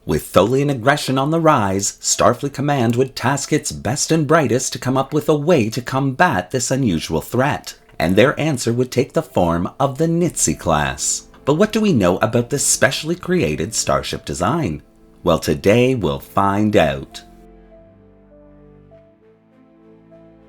With Tholian aggression on the rise, Starfleet Command would task its best and brightest to come up with a way to combat this unusual threat, and their answer would take the form of the Nitze Class. But what do we know about this specially created starship design? Well, today we'll find out.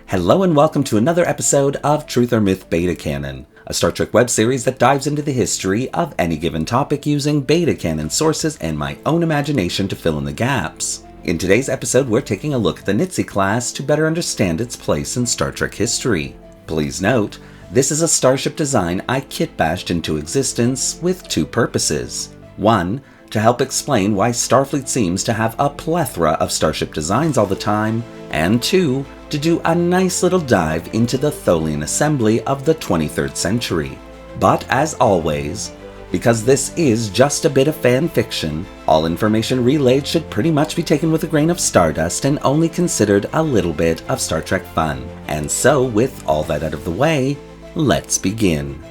Hello and welcome to another episode of Truth or Myth Beta Canon, a Star Trek web series that dives into the history of any given topic using beta canon sources and my own imagination to fill in the gaps. In today's episode, we're taking a look at the Nitze Class to better understand its place in Star Trek history. Please note, this is a starship design I kitbashed into existence with two purposes. One, to help explain why Starfleet seems to have a plethora of starship designs all the time, and two, to do a nice little dive into the Tholian assembly of the 23rd century. But as always, because this is just a bit of fan fiction, all information relayed should pretty much be taken with a grain of stardust and only considered a little bit of Star Trek fun. And so, with all that out of the way, let's begin.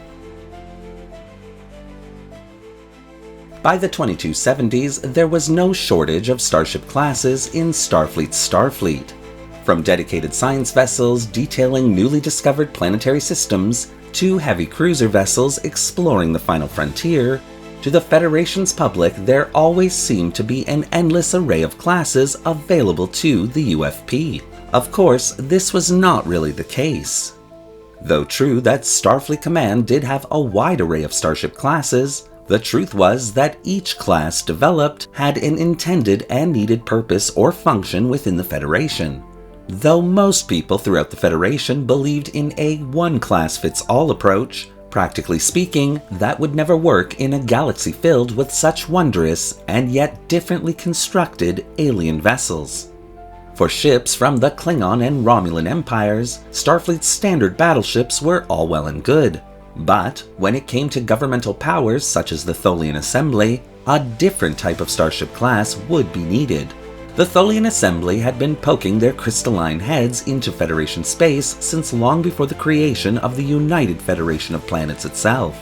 By the 2270s, there was no shortage of starship classes in Starfleet's Starfleet. From dedicated science vessels detailing newly discovered planetary systems, to heavy cruiser vessels exploring the final frontier, to the Federation's public, there always seemed to be an endless array of classes available to the UFP. Of course, this was not really the case. Though true that Starfleet Command did have a wide array of starship classes, the truth was that each class developed had an intended and needed purpose or function within the Federation. Though most people throughout the Federation believed in a one-class-fits-all approach, practically speaking, that would never work in a galaxy filled with such wondrous and yet differently constructed alien vessels. For ships from the Klingon and Romulan empires, Starfleet's standard battleships were all well and good. But when it came to governmental powers such as the Tholian Assembly, a different type of starship class would be needed. The Tholian Assembly had been poking their crystalline heads into Federation space since long before the creation of the United Federation of Planets itself.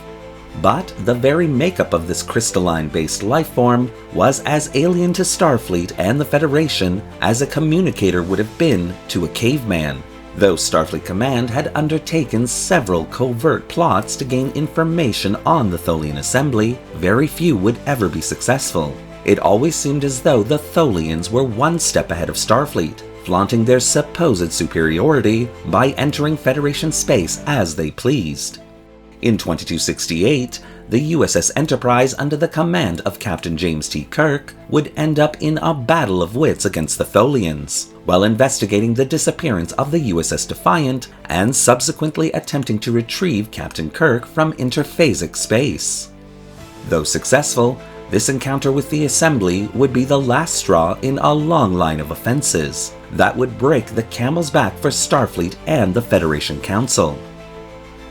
But the very makeup of this crystalline-based lifeform was as alien to Starfleet and the Federation as a communicator would have been to a caveman. Though Starfleet Command had undertaken several covert plots to gain information on the Tholian Assembly, very few would ever be successful. It always seemed as though the Tholians were one step ahead of Starfleet, flaunting their supposed superiority by entering Federation space as they pleased. In 2268, the USS Enterprise under the command of Captain James T. Kirk would end up in a battle of wits against the Tholians, while investigating the disappearance of the USS Defiant and subsequently attempting to retrieve Captain Kirk from interphasic space. Though successful, this encounter with the Assembly would be the last straw in a long line of offenses that would break the camel's back for Starfleet and the Federation Council.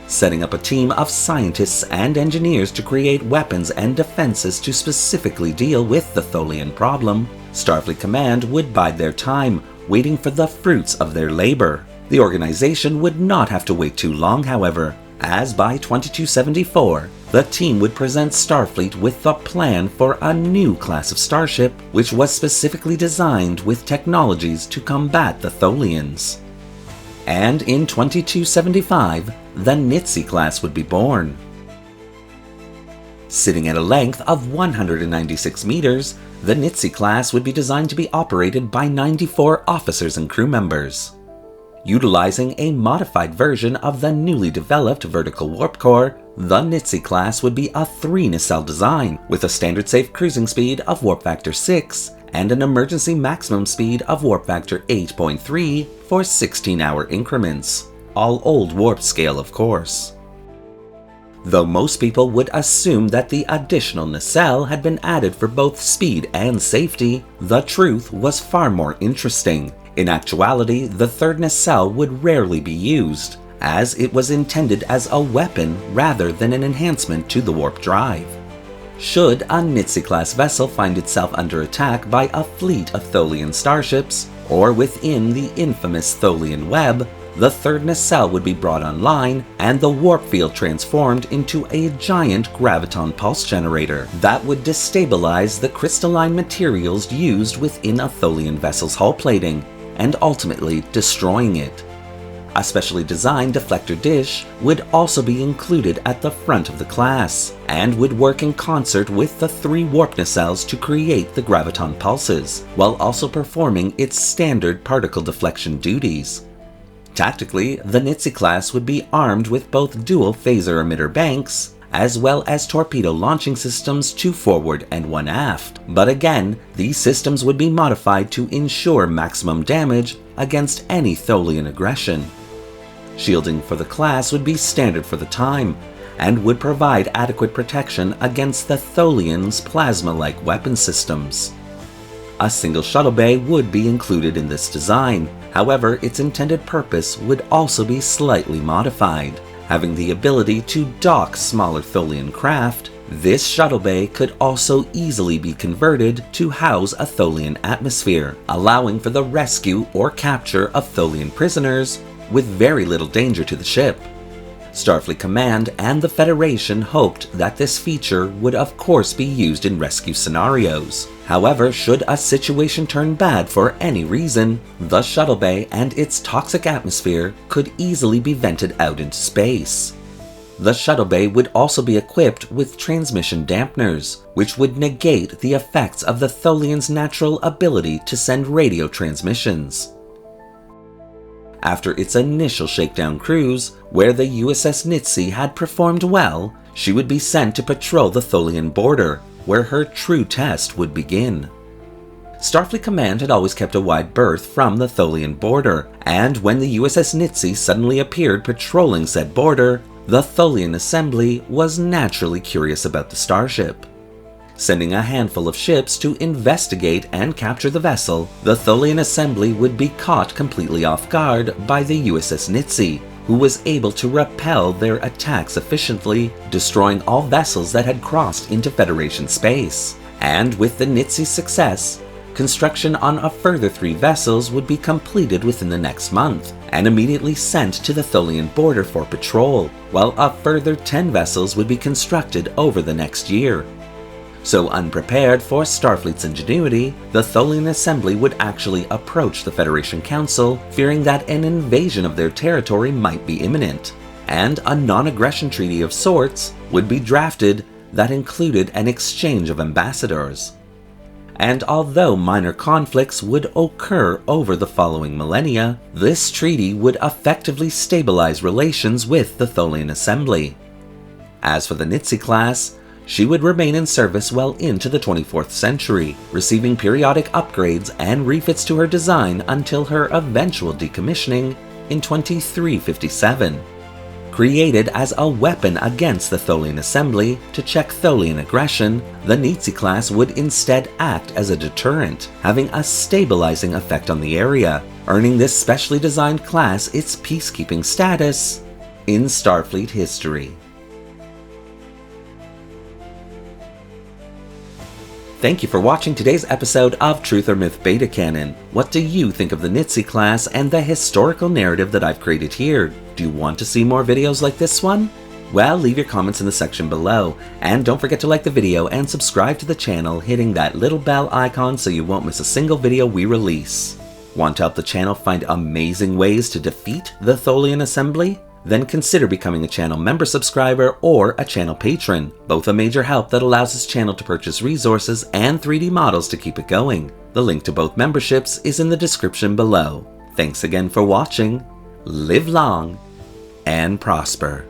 Setting up a team of scientists and engineers to create weapons and defenses to specifically deal with the Tholian problem, Starfleet Command would bide their time, waiting for the fruits of their labor. The organization would not have to wait too long, however, as by 2274, the team would present Starfleet with the plan for a new class of starship, which was specifically designed with technologies to combat the Tholians. And in 2275, the Nitze Class would be born. Sitting at a length of 196 meters, the Nitze Class would be designed to be operated by 94 officers and crew members. Utilizing a modified version of the newly developed vertical warp core, the Nitze Class would be a 3-nacelle design with a standard safe cruising speed of warp factor 6 and an emergency maximum speed of warp factor 8.3 for 16-hour increments, all old warp scale of course. Though most people would assume that the additional nacelle had been added for both speed and safety, the truth was far more interesting. In actuality, the third nacelle would rarely be used, as it was intended as a weapon rather than an enhancement to the warp drive. Should a Nitze-class vessel find itself under attack by a fleet of Tholian starships, or within the infamous Tholian web, the third nacelle would be brought online and the warp field transformed into a giant graviton pulse generator that would destabilize the crystalline materials used within a Tholian vessel's hull plating, and ultimately destroying it. A specially designed deflector dish would also be included at the front of the class, and would work in concert with the 3 warp nacelles to create the graviton pulses, while also performing its standard particle deflection duties. Tactically, the Nitze Class would be armed with both dual phaser emitter banks, as well as torpedo launching systems 2 forward and 1 aft. But again, these systems would be modified to ensure maximum damage against any Tholian aggression. Shielding for the class would be standard for the time, and would provide adequate protection against the Tholians' plasma-like weapon systems. A single shuttle bay would be included in this design, however its intended purpose would also be slightly modified. Having the ability to dock smaller Tholian craft, this shuttle bay could also easily be converted to house a Tholian atmosphere, allowing for the rescue or capture of Tholian prisoners with very little danger to the ship. Starfleet Command and the Federation hoped that this feature would of course be used in rescue scenarios. However, should a situation turn bad for any reason, the shuttle bay and its toxic atmosphere could easily be vented out into space. The shuttle bay would also be equipped with transmission dampeners, which would negate the effects of the Tholians' natural ability to send radio transmissions. After its initial shakedown cruise, where the USS Nitze had performed well, she would be sent to patrol the Tholian border, where her true test would begin. Starfleet Command had always kept a wide berth from the Tholian border, and when the USS Nitze suddenly appeared patrolling said border, the Tholian assembly was naturally curious about the starship. Sending a handful of ships to investigate and capture the vessel, the Tholian assembly would be caught completely off guard by the USS Nitze, who was able to repel their attacks efficiently, destroying all vessels that had crossed into Federation space. And with the Nitze's success, construction on a further 3 vessels would be completed within the next month, and immediately sent to the Tholian border for patrol, while a further 10 vessels would be constructed over the next year. So unprepared for Starfleet's ingenuity, the Tholian assembly would actually approach the Federation Council, fearing that an invasion of their territory might be imminent, and a non-aggression treaty of sorts would be drafted that included an exchange of ambassadors. And although minor conflicts would occur over the following millennia, this treaty would effectively stabilize relations with the Tholian assembly. As for the Nitze Class, she would remain in service well into the 24th century, receiving periodic upgrades and refits to her design until her eventual decommissioning in 2357. Created as a weapon against the Tholian assembly to check Tholian aggression, the Nitze Class would instead act as a deterrent, having a stabilizing effect on the area, earning this specially designed class its peacekeeping status in Starfleet history. Thank you for watching today's episode of Truth or Myth Beta Canon. What do you think of the Nitze Class and the historical narrative that I've created here? Do you want to see more videos like this one? Well, leave your comments in the section below, and don't forget to like the video and subscribe to the channel, hitting that little bell icon so you won't miss a single video we release. Want to help the channel find amazing ways to defeat the Tholian assembly? Then consider becoming a channel member subscriber or a channel patron, both a major help that allows this channel to purchase resources and 3D models to keep it going. The link to both memberships is in the description below. Thanks again for watching, live long, and prosper.